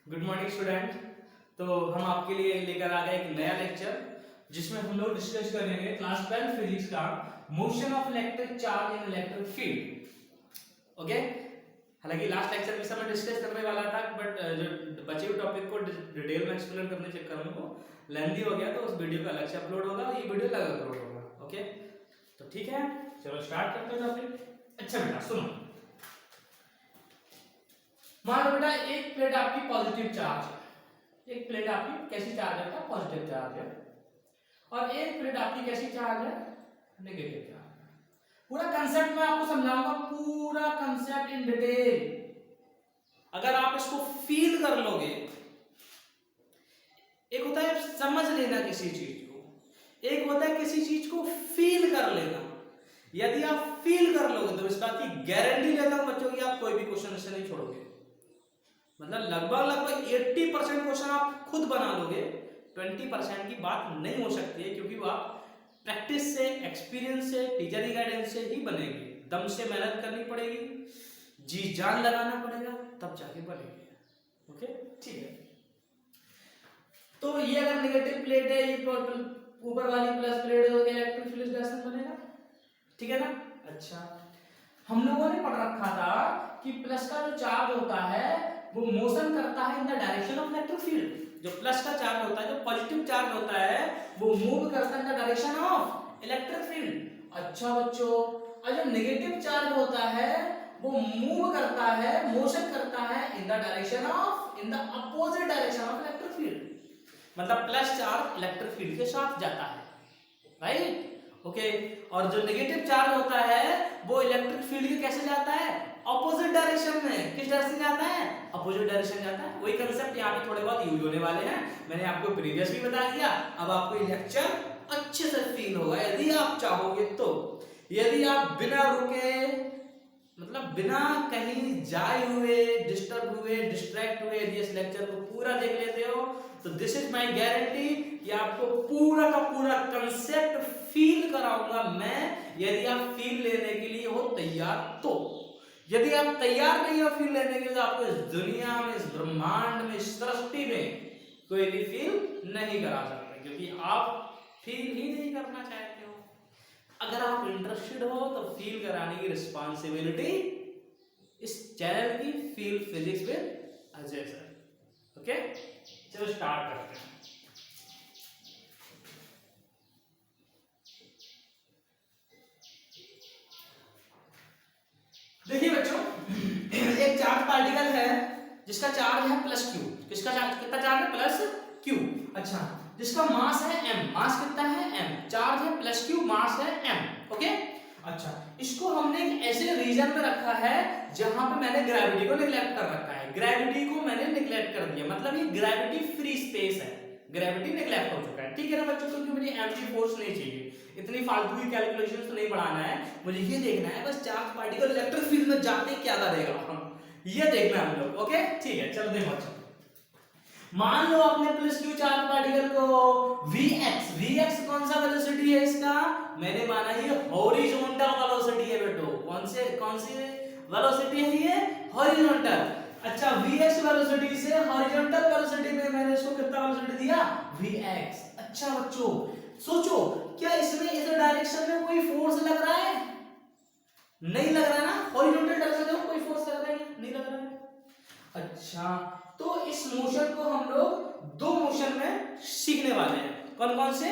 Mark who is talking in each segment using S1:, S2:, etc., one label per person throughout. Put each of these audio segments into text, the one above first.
S1: Good morning student. तो हम आपके लिए लेकर आ गए एक नया लेक्चर जिसमें हम लोग डिस्कस करेंगे क्लास 12 फिजिक्स का motion of electric charge in electric field. Okay, हालांकि लास्ट लेक्चर में सब मैं डिस्कस करने वाला था बट जो बचे हुए टॉपिक को डिटेल में एक्सप्लेन करने चक्कर में वो लेंथी हो गया, तो उस वीडियो का अलग से अपलोड होगा और ये वीडियो अलग अपलोड होगा। ओके, तो ठीक है, चलो स्टार्ट करते हैं टॉपिक। अच्छा बेटा सुनो, मान लो बेटा एक प्लेट आपकी पॉजिटिव चार्ज है, एक प्लेट आपकी कैसी चार्ज है? पॉजिटिव चार्ज है। और एक प्लेट आपकी कैसी चार्ज है? नेगेटिव चार्ज है। पूरा कंसेप्ट मैं आपको समझाऊंगा, पूरा कंसेप्ट इन डिटेल। अगर आप इसको फील कर लोगे, एक होता है समझ लेना किसी चीज को, एक होता है किसी चीज को फील कर लेना। यदि आप फील कर लोगे तो इस बात की गारंटी लेता हूं बच्चों की आप कोई भी क्वेश्चन इससे नहीं छोड़ोगे। मतलब लगभग 80% क्वेश्चन आप खुद बना लोगे, 20% की बात नहीं हो सकती है, क्योंकि वो आप प्रैक्टिस से, एक्सपीरियंस से, टीचर की गाइडेंस से ही बनेगी। दम से मेहनत करनी पड़ेगी, जी जान लगाना पड़ेगा, तब जाके बनेगी। ओके ठीक है। तो ये अगर नेगेटिव प्लेट है, ये ऊपर वाली प्लस प्लेट हो गया, इलेक्ट्रिक फील्ड डायरेक्शन बनेगा, ठीक है ना। अच्छा, हम लोगों ने पढ़ रखा था कि प्लस का जो चार्ज होता है वो मोशन करता है in the direction of electric field. जो प्लस का चार्ज होता है, जो पॉजिटिव चार्ज होता है, वो मूव करता है in the direction of electric field. अच्छा बच्चों, और जो नेगेटिव चार्ज होता है वो मूव करता है, मोशन करता है in the direction of, in the opposite direction of electric field. मतलब प्लस चार्ज इलेक्ट्रिक फील्ड के साथ जाता है, राइट? ओके, और जो नेगेटिव चार्ज होता है वो इलेक्ट्रिक फील्ड के कैसे जाता है? ऑपोजिट डायरेक्शन में। किस डायरेक्शन जाता है? अपोजिट डायरेक्शन जाता है। वही कंसेप्ट यहाँ पे थोड़े बहुत यूज होने वाले हैं, मैंने आपको प्रीवियस भी बता दिया। अब आपको ये लेक्चर अच्छे से फील होगा यदि आप चाहोगे तो। यदि आप बिना रुके, मतलब बिना कहीं जाए हुए, डिस्टर्ब हुए, डिस्ट्रैक्ट हुए, यदि इस लेक्चर को पूरा देख लेते हो तो दिस इज माय गारंटी कि आपको पूरा का पूरा कंसेप्ट फील कराऊंगा मैं, यदि आप फील लेने के लिए हो तैयार तो। यदि आप तैयार नहीं हो फील लेने के लिए तो आपको इस दुनिया में, इस ब्रह्मांड में, इस सृष्टि में कोई भी फील नहीं करा सकता, क्योंकि आप फील ही नहीं करना चाहते हो। अगर आप इंटरेस्टेड हो तो फील कराने की रिस्पॉन्सिबिलिटी इस चैनल की, feel physics with Ajay sir. Okay, चलो स्टार्ट करते हैं। देखिए बच्चों, एक चार्ज पार्टिकल है जिसका चार्ज है प्लस क्यू। किसका चार्ज, कितना चार्ज है? Plus Q. अच्छा, जिसका मास है m। मास कितना है? m। चार्ज है प्लस क्यू, मास है m। ओके, अच्छा, इसको हमने एक ऐसे रीजन में रखा है जहां पे मैंने ग्रेविटी को निगलेक्ट कर रखा है। ग्रेविटी को मैंने निगलेक्ट कर दिया, मतलब ये ग्रेविटी फ्री स्पेस है, ग्रेविटी निगलेक्ट हो चुका है, ठीक है ना बच्चों? क्योंकि मुझे m की फोर्स नहीं चाहिए, इतनी फालतू की कैलकुलेशंस तो नहीं बढ़ाना है, मुझे ये देखना है बस चार्ज पार्टिकल इलेक्ट्रिक फील्ड में जाते क्या करेगा, ये देखना है हम लोग। ओके ठीक है, चलो देखो अच्छा, मान लो आपने प्लस क्यू चार्ज पार्टिकल को vx, vx कौन सा वेलोसिटी है इसका? मैंने माना ये हॉरिजॉन्टल वेलोसिटी है बेटो। कौन सी वेलोसिटी है ये? हॉरिजॉन्टल। अच्छा, vx वेलोसिटी से हॉरिजॉन्टल वेलोसिटी में मैंने इसको कितना वेलोसिटी दिया? vx। अच्छा बच्चों सोचो, क्या इसमें इस डायरेक्शन में कोई फोर्स लग रहा है? नहीं लग रहा ना। हॉरिजॉन्टल डायरेक्शन में कोई फोर्स लग रहा है? नहीं लग रहा है। अच्छा, तो इस मोशन को हम लोग दो मोशन में सीखने वाले हैं। कौन कौन से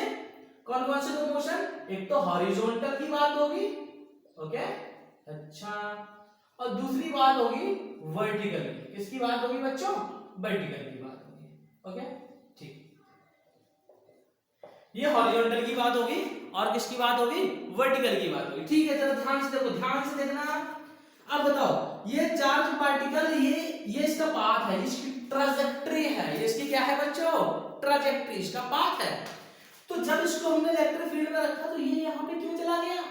S1: दो मोशन? एक तो हॉरिजॉन्टल की बात होगी, ओके, अच्छा, और दूसरी बात होगी वर्टिकल की। किसकी बात होगी बच्चों? वर्टिकल की बात होगी। ओके ठीक, ये हॉरिजॉन्टल की बात होगी और किसकी बात होगी? वर्टिकल की बात होगी। ठीक है, चलो ध्यान से देखो, ध्यान से देखना। अब बताओ, ये चार्ज पार्टिकल, ये इसका पाथ है, इसकी ट्रैजेक्टरी है, ये इसकी क्या है बच्चों? ट्रैजेक्टरी, इसका पाथ है। तो जब इसको हमने इलेक्ट्रिक फील्ड में रखा तो ये यहां पे क्यों चला गया?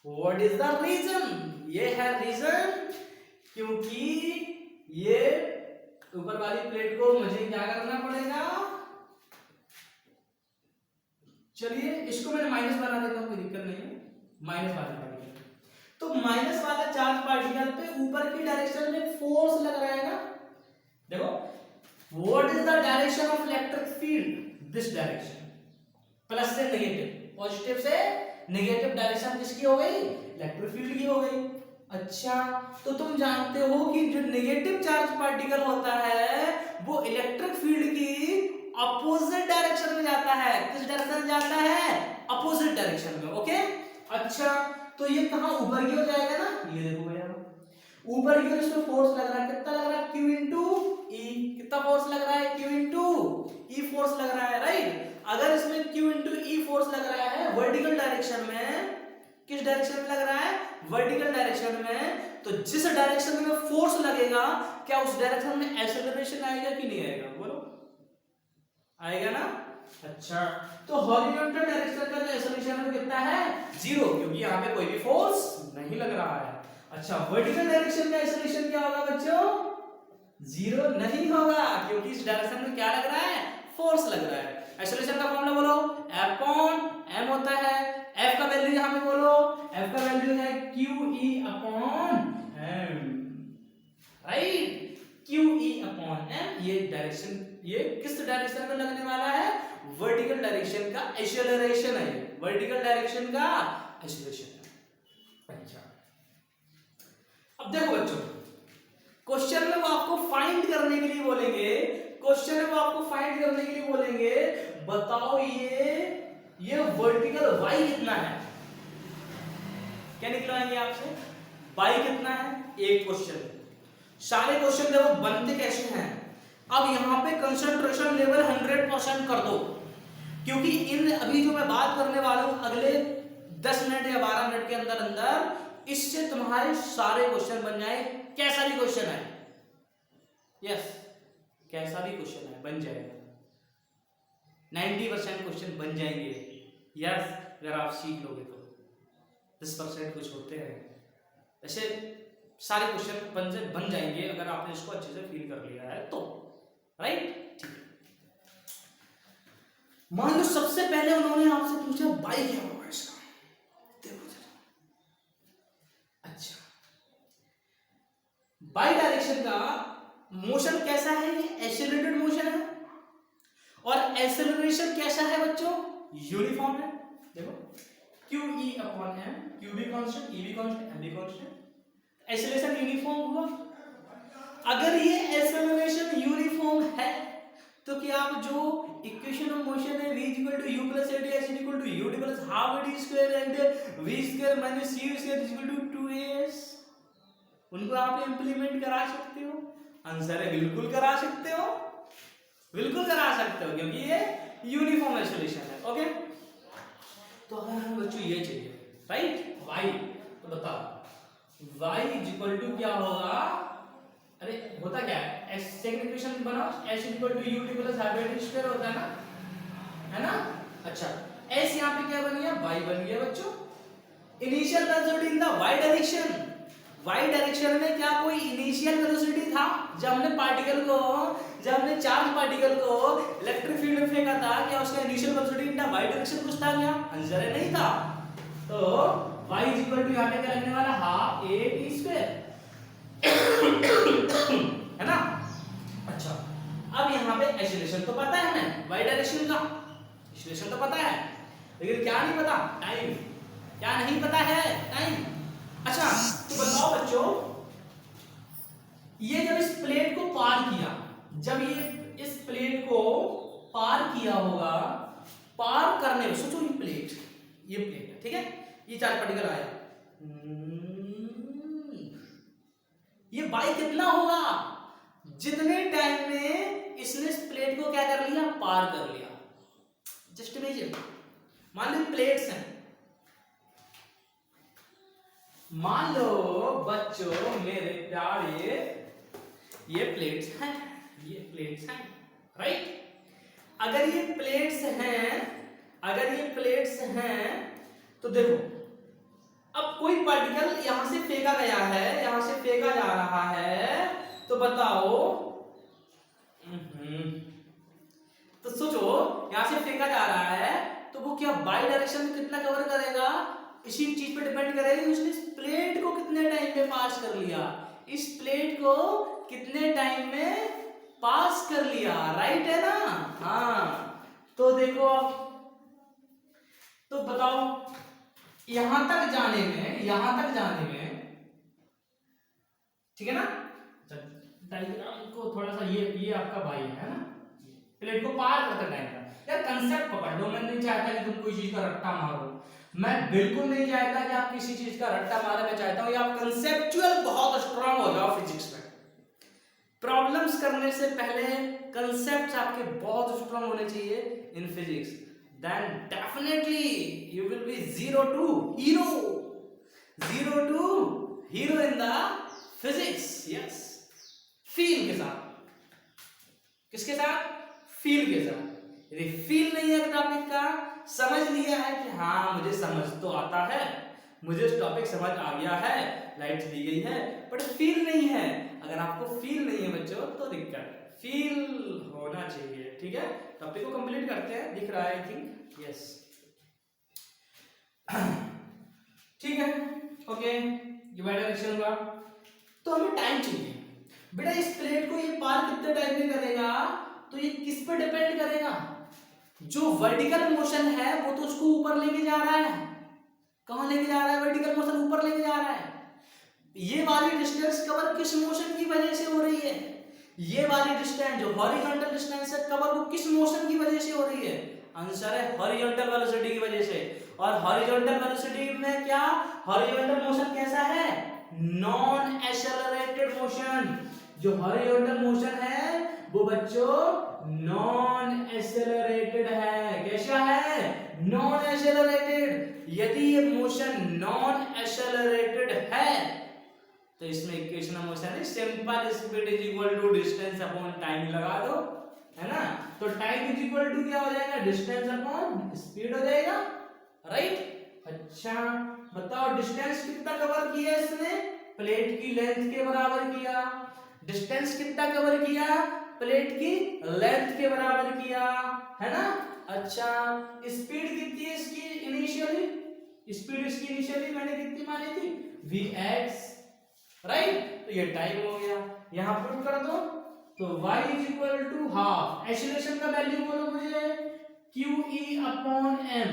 S1: What is the reason? ये है रीजन, क्योंकि ये ऊपर वाली प्लेट को मुझे क्या करना पड़ेगा? चलिए इसको मैंने माइनस बना देता हूं, कोई दिक्कत नहीं है। माइनस वाला पार्टिकल, तो माइनस वाला चार्ज पार्टिकल पे ऊपर की डायरेक्शन में फोर्स लग रहा है ना, देखो, what is the direction of electric field? This direction. Plus से नेगेटिव, पॉजिटिव से नेगेटिव डायरेक्शन किसकी हो गई? इलेक्ट्रिक फील्ड की हो गई। अच्छा, तो तुम जानते हो कि जो नेगेटिव चार्ज पार्टिकल होता है वो इलेक्ट्रिक फील्ड की अपोजिट डायरेक्शन में जाता है। किस डायरेक्शन में जाता है? अपोजिट डायरेक्शन में। ओके, अच्छा, तो ये कहां ऊपर की ओर जाएगा ना, ये देखो भैया, ऊपर की ओर इसमें फोर्स लग रहा है, कितना लग रहा है? Q इंटू ई। कितना फोर्स लग रहा है? Q इंटू ई फोर्स लग रहा है, राइट। अगर इसमें Q इंटू ई फोर्स लग रहा है वर्टिकल डायरेक्शन में, किस डायरेक्शन में लग रहा है? वर्टिकल डायरेक्शन में, तो जिस डायरेक्शन में फोर्स लगेगा क्या उस डायरेक्शन में एक्सेलरेशन आएगा कि नहीं आएगा? बोलो, आएगा ना। अच्छा, तो हॉरिजॉन्टल डायरेक्शन का जो एक्सेलरेशन है कितना है? 0, क्योंकि यहाँ पे कोई भी फोर्स नहीं लग रहा है। अच्छा, वर्टिकल डायरेक्शन में एक्सेलरेशन क्या होगा बच्चों? 0 नहीं होगा, क्योंकि इस डायरेक्शन में क्या लग रहा है? फोर्स लग रहा है। एक्सेलरेशन का फॉर्मूला बोलो, F अपॉन m होता है। F का वैल्यू यहां पे बोलो, F का वैल्यू है QE upon m, right. QE upon m, ये डायरेक्शन, ये किस डायरेक्शन में लगने वाला है? वर्टिकल डायरेक्शन का एक्सेलरेशन है, वर्टिकल डायरेक्शन का एक्सेलरेशन है। अच्छा, अब देखो बच्चों, क्वेश्चन में वो आपको फाइंड करने के लिए बोलेंगे, क्वेश्चन में वो आपको फाइंड करने के लिए बोलेंगे, बताओ ये वर्टिकल y कितना है? क्या निकलवाएंगे आपसे? y कितना है? एक क्वेश्चन। सारे क्वेश्चन देखो बनते कैसे हैं। अब यहां पे कंसंट्रेशन लेवल 100% कर दो, क्योंकि इन अभी जो मैं बात करने वाला हूं अगले 10 मिनट या 12 मिनट के अंदर अंदर इससे तुम्हारे सारे क्वेश्चन बन जाए। कैसा भी क्वेश्चन है, यस, कैसा भी क्वेश्चन है बन जाएगा। 90% क्वेश्चन बन जाएंगे, यस, अगर आप सीख लोगे तो। 10% कुछ होते हैं, ऐसे सारे क्वेश्चन बन जाएंगे अगर आपने इसको अच्छे से फील कर लिया है तो, राइट। ठीक है, मान लो सबसे पहले उन्होंने आपसे पूछा बाई क्या होगा इसका, देखो जरा। अच्छा, बाई डायरेक्शन का मोशन कैसा है? ये एक्सेलरेटेड मोशन है, और एक्सेलरेशन कैसा है बच्चों? यूनिफॉर्म है। देखो, QE अपॉन m, Q भी कांस्टेंट, E भी कांस्टेंट, M भी कांस्टेंट, एक्सेलरेशन यूनिफॉर्म हुआ। अगर ये एक्सेलरेशन यूनिफॉर्म है तो क्या आप जो इक्वेशन ऑफ मोशन है v equal to u plus at s equal to u plus half d square and v square minus c square equal to 2as, उनको आप इंप्लीमेंट करा सकते हो? आंसर है बिल्कुल करा सकते हो, बिल्कुल करा सकते हो, क्योंकि ये यूनिफॉर्म एक्सेलरेशन है। ओके, तो अगर हमें बच्चों ये चाहिए, राइट, y, तो बताओ y इक्वल टू क्या होगा? अरे होता क्या है, s सेकंड इक्वेशन बनाओ, s equal to u plus half d square होता है ना। अच्छा, s यहां पे क्या बन गया? y बन गया बच्चों। Initial velocity in the y direction, y direction में क्या कोई इनिशियल वेलोसिटी था? जब हमने चार्ज पार्टिकल को इलेक्ट्रिक फील्ड में फेंका था, क्या उसका initial velocity in the y direction कुछ था क्या? आंसर है नहीं था। तो y इक्वल टू यहां पे क्या लगने वाला? हाफ a t स्क्वायर, है ना। अच्छा, अब यहां पे एक्सेलरेशन तो पता है ना, y डायरेक्शन का एक्सेलरेशन तो पता है, लेकिन क्या नहीं पता? टाइम। क्या नहीं पता है? टाइम। अच्छा, तो बताओ बच्चों, ये जब इस प्लेट को पार किया, जब ये इस प्लेट को पार किया होगा, पार करने में सोचो, ये प्लेट है, ठीक है, ये चार्ज पार्टिकल आया, ये बाई कितना होगा? जितने टाइम में इसने इस प्लेट को क्या कर लिया? पार कर लिया। जस्ट इमेजिन, मान लो प्लेट्स हैं, मान लो बच्चों मेरे प्यारे, ये प्लेट्स हैं, ये प्लेट्स हैं, राइट। अगर ये प्लेट्स हैं, तो देखो, अब कोई पार्टिकल यहां से फेंका गया है, यहां से फेंका जा रहा है, तो बताओ, तो सोचो, यहां से फेंका जा रहा है तो वो क्या बाई डायरेक्शन में कितना कवर करेगा? इसी चीज पे डिपेंड करेगा उसने इस प्लेट को कितने टाइम में पास कर लिया, इस प्लेट को कितने टाइम में पास कर लिया, राइट है ना। हाँ तो देखो आप, तो बताओ यहां तक जाने में ठीक है ना। डायग्राम को थोड़ा सा, ये आपका भाई है ना, प्लेट को पार करता डायग्राम। यार कंसेप्ट पकड़ लो, मैं नहीं चाहता कि तुम कोई चीज का रट्टा मारो, मैं बिल्कुल नहीं चाहता कि आप किसी चीज का रट्टा मारे। मैं चाहता हूं कि आप कंसेप्चुअल बहुत स्ट्रांग हो जाओ फिजिक्स में। प्रॉब्लम्स करने से पहले कंसेप्ट्स आपके बहुत स्ट्रांग होने चाहिए in physics, then definitely you will be zero to hero in the physics. Yes, feel के साथ, किसके साथ, फील के साथ। यदि फील नहीं है टॉपिक का, समझ लिया है कि हाँ मुझे समझ तो आता है, मुझे टॉपिक समझ आ गया है, लाइट दी गई है, बट फील नहीं है। अगर आपको फील नहीं है बच्चों तो दिक्कत है, फील होना चाहिए। ठीक है, टॉपिक को कंप्लीट करते हैं, दिख रहा है आई थिंक, यस ठीक है, ओके, ये वाला क्वेश्चन हुआ। तो हमें टाइम चाहिए बेटा, इस प्लेट को ये पार कितने टाइम में करेगा, तो ये किस पर डिपेंड करेगा, जो वर्टिकल मोशन है वो तो उसको ऊपर लेके जा रहा है। कहां लेके जा रहा है, वर्टिकल मोशन ऊपर लेके जा रहा है। ये वाली डिस्टेंस कवर किस मोशन की वजह से हो रही है, ये वाली डिस्टेंस जो हॉरिजॉन्टल डिस्टेंस है कवर वो किस मोशन की वजह से हो रही है, आंसर है हॉरिजॉन्टल वेलोसिटी की वजह से। और हॉरिजॉन्टल वेलोसिटी में क्या, हॉरिजॉन्टल मोशन कैसा है, नॉन एक्सेलरेटेड मोशन। जो हॉरिजॉन्टल मोशन है वो बच्चों नॉन एक्सेलरेटेड है। कैसा है, नॉन एक्सेलरेटेड। यदि ये मोशन नॉन एक्सेलरेटेड है तो इसमें इक्वेशन ऑफ मोशन है simple speed is equal to distance upon time लगा दो, है ना। तो टाइम इज इक्वल टू क्या हो जाएगा, डिस्टेंस अपॉन स्पीड हो जाएगा, राइट। अच्छा बताओ डिस्टेंस कितना कवर किया इसने, प्लेट की लेंथ के बराबर किया। डिस्टेंस कितना कवर किया, प्लेट की लेंथ के बराबर किया, है ना। अच्छा स्पीड कितनी है इसकी इनिशियली, स्पीड इसकी इनिशियली मैंने कितनी मानी थी, vx, राइट। तो ये टाइम हो गया, यहां पुट कर दो तो y is equal to half, acceleration का वैल्यू बोलो मुझे, qe upon m,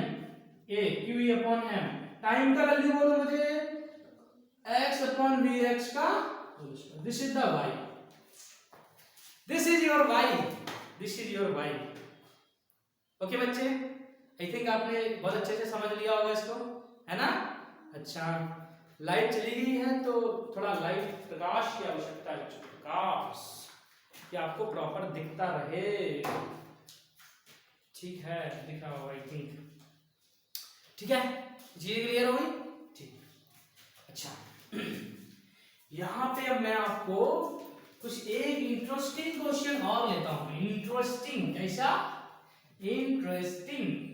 S1: qe upon m। Time का वैल्यू बोलो मुझे x अपॉन vx का, this is the y, this is your y, this is your y। Okay बच्चे, I think आपने बहुत अच्छे से समझ लिया होगा इसको, है ना। अच्छा लाइट चली गई है तो थोड़ा लाइट प्रकाश की आवश्यकता है, प्रकाश कि आपको प्रॉपर दिखता रहे। ठीक है, दिख रहा होगा आई थिंक, ठीक है, चीजें क्लियर हो गई, ठीक। अच्छा यहां पे अब मैं आपको कुछ एक इंटरेस्टिंग क्वेश्चन और लेता हूं, इंटरेस्टिंग, कैसा, इंटरेस्टिंग।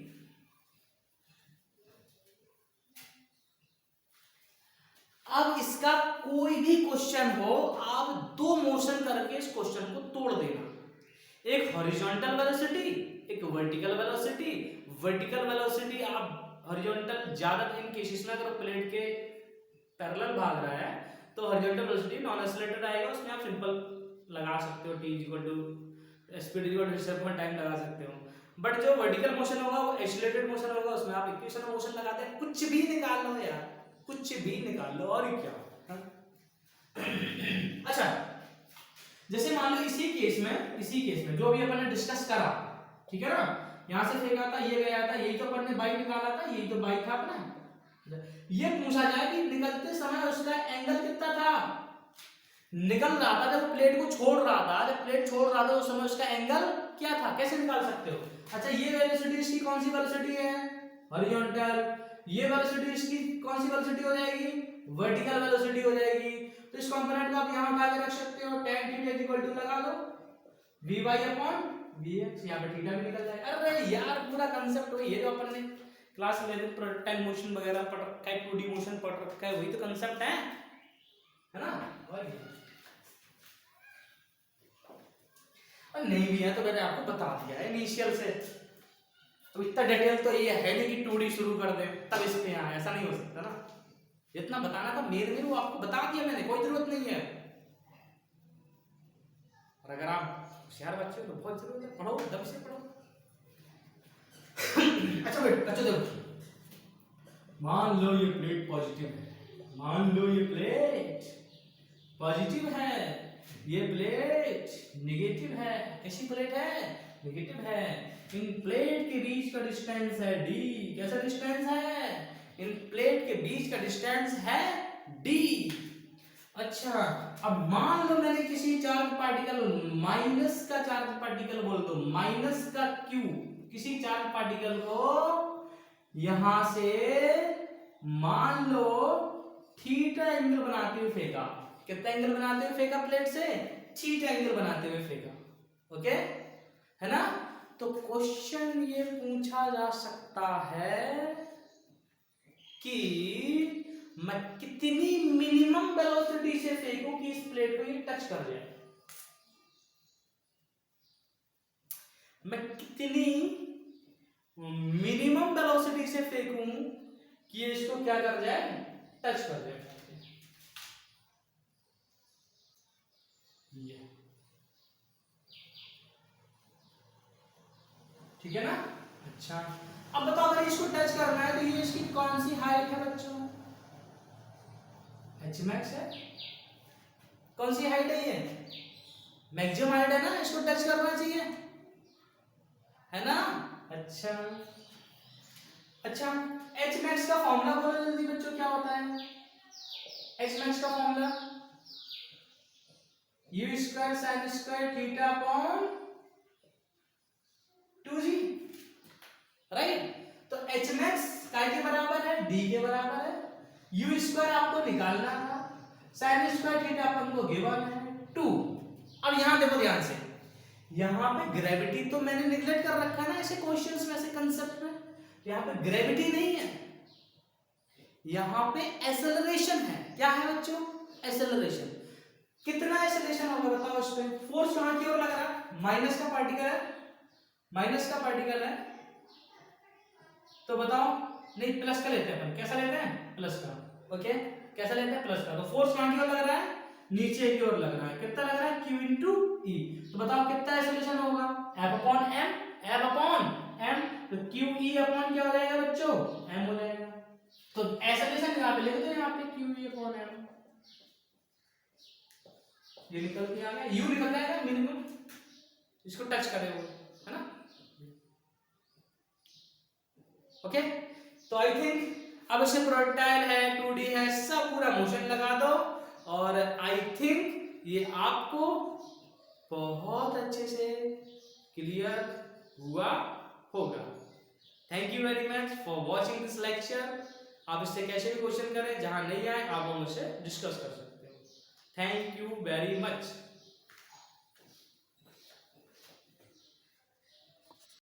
S1: अब इसका कोई भी क्वेश्चन हो, आप दो मोशन करके इस क्वेश्चन को तोड़ देना, एक हॉरिजॉन्टल वेलोसिटी, एक वर्टिकल वेलोसिटी। वर्टिकल वेलोसिटी आप हॉरिजॉन्टल ज्यादा इन केसेस में अगर प्लेट के पैरेलल भाग रहा है तो हॉरिजॉन्टल वेलोसिटी नॉन एक्सेलरेटेड आएगा, उसमें आप सिंपल लगा सकते हो t equal to speed equal to distance time लगा सकते हो। बट जो वर्टिकल मोशन होगा वो एक्सेलरेटेड मोशन होगा, उसमें आप इक्वेशन ऑफ मोशन लगाते हैं, कुछ भी निकाल लो यार, कुछ भी निकाल लो, और क्या। अच्छा जैसे मान लो इसी केस में जो भी अपन ने डिस्कस करा, ठीक है ना, यहां से फेंका था, ये गया था, यही तो अपन ने बाई निकाला था, यही तो बाई था अपना। ये पूछा जाए कि निकलते समय उसका एंगल कितना था, निकल रहा था जब प्लेट को छोड़ रहा था, जब प्लेट छोड़ रहा था उस समय उसका एंगल क्या था, कैसे निकाल सकते हो। अच्छा ये वेलोसिटी इसकी कौन सी वेलोसिटी है, हॉरिजॉन्टल। ये वेलोसिटी इसकी कौन सी वेलोसिटी हो जाएगी, वर्टिकल वेलोसिटी हो जाएगी। तो इस कंपोनेंट को आप यहां उठा के रख सकते हो, tan थीटा इक्वल टू लगा दो vy अपॉन vx, यहां पे थीटा भी निकल जाएगा। अरे यार पूरा कांसेप्ट वही है जो अपन ने क्लास 11 प्रोजेक्टाइल मोशन वगैरह पढ़ रखा है, 2D मोशन पढ़ रखा है, वही तो कांसेप्ट है ना। और नहीं भी है तो मैंने आपको बता दिया है इनिशियल से, तो इतना डिटेल तो ये है नहीं कि 2D शुरू कर दे तब इस पे आए, ऐसा नहीं हो सकता ना। जितना बताना था मेरे वो आपको बता दिया मैंने, कोई जरूरत नहीं है। और अगर आप होशियार बच्चे हो तो बहुत जरूरत है, पढ़ो दम से पढ़ो। अच्छा बेटा अच्छा देखो, मान लो ये प्लेट पॉजिटिव है, मान लो ये प्लेट पॉजिटिव है, ये प्लेट नेगेटिव है। कैसी प्लेट है? नेगेटिव है। इन प्लेट के बीच का डिस्टेंस है d। कैसा डिस्टेंस है? इन प्लेट के बीच का डिस्टेंस है d। अच्छा अब मान लो मैंने किसी चार्ज पार्टिकल, माइनस का चार्ज पार्टिकल बोल दो, माइनस का q, किसी चार्ज पार्टिकल को यहां से मान लो थीटा एंगल बनाते हुए फेंका। कितना एंगल बनाते हुए फेंका प्लेट से? थीटा एंगल बनाते हुए फेंका। ओके है ना? तो क्वेश्चन ये पूछा जा सकता है कि मैं कितनी मिनिमम वेलोसिटी से फेंकूं कि इस प्लेट को ये टच कर जाए। मैं कितनी मिनिमम वेलोसिटी से फेंकूं कि ये इसको क्या कर जाए? टच कर जाए। ये ठीक है ना? अच्छा अब बताओ अगर इसको टच करना है तो ये इसकी कौन सी हाइट है बच्चों? h max है। कौन सी हाइट है ये? मैक्सिमम हाइट है ना, इसको टच करना चाहिए है ना? अच्छा अच्छा h max का फॉर्मूला बोलो जल्दी बच्चों, क्या होता है h max का formula? u square sin square theta upon 2g, right? तो h max काय के बराबर है? d के बराबर है। u स्क्वायर आपको निकालना था, sin स्क्वायर थीटा अपन को गिवन है 2। अब यहां देखो ध्यान से, यहां पे ग्रेविटी तो मैंने निगलेक्ट कर रखा है ना ऐसे क्वेश्चंस में, ऐसे कंसेप्ट में। यहां पे ग्रेविटी नहीं है, यहां पे एक्सेलरेशन है। क्या है बच्चों? एक्सेलरेशन। कितना एक्सेलरेशन होगा बताओ इस पे? फोर्स कहां की ओर लग रहा है? माइनस का पार्टिकल है, माइनस का पार्टिकल है तो बताओ, नहीं प्लस का लेते हैं अपन। कैसा लेते हैं? प्लस का। ओके कैसा लेते हैं? प्लस का। तो फोर्स कहां की ओर लग रहा है? नीचे की ओर लग रहा है। कितना लग रहा है? Q इंटू ई। तो बताओ कितना एक्सेलरेशन होगा? F upon m, F upon m। तो Q E अपॉन क्या हो जाएगा बच्चों? m हो जाएगा। तो एक्सेलरेशन यहां पे लिख दो, यहां पे Q E अपॉन m। ये निकल के आ गया, U निकल जाएगा मिनिमम, इसको टच करे वो, है ना? ओके तो आई थिंक अब इसे प्रोजेक्टाइल है, 2D है, सब पूरा मोशन लगा दो और आई थिंक ये आपको बहुत अच्छे से क्लियर हुआ होगा। Thank you very much for watching this lecture. आप इससे कैसे भी क्वेश्चन करें, जहां नहीं आए आप मुझसे डिस्कस कर सकते हो। Thank you very much.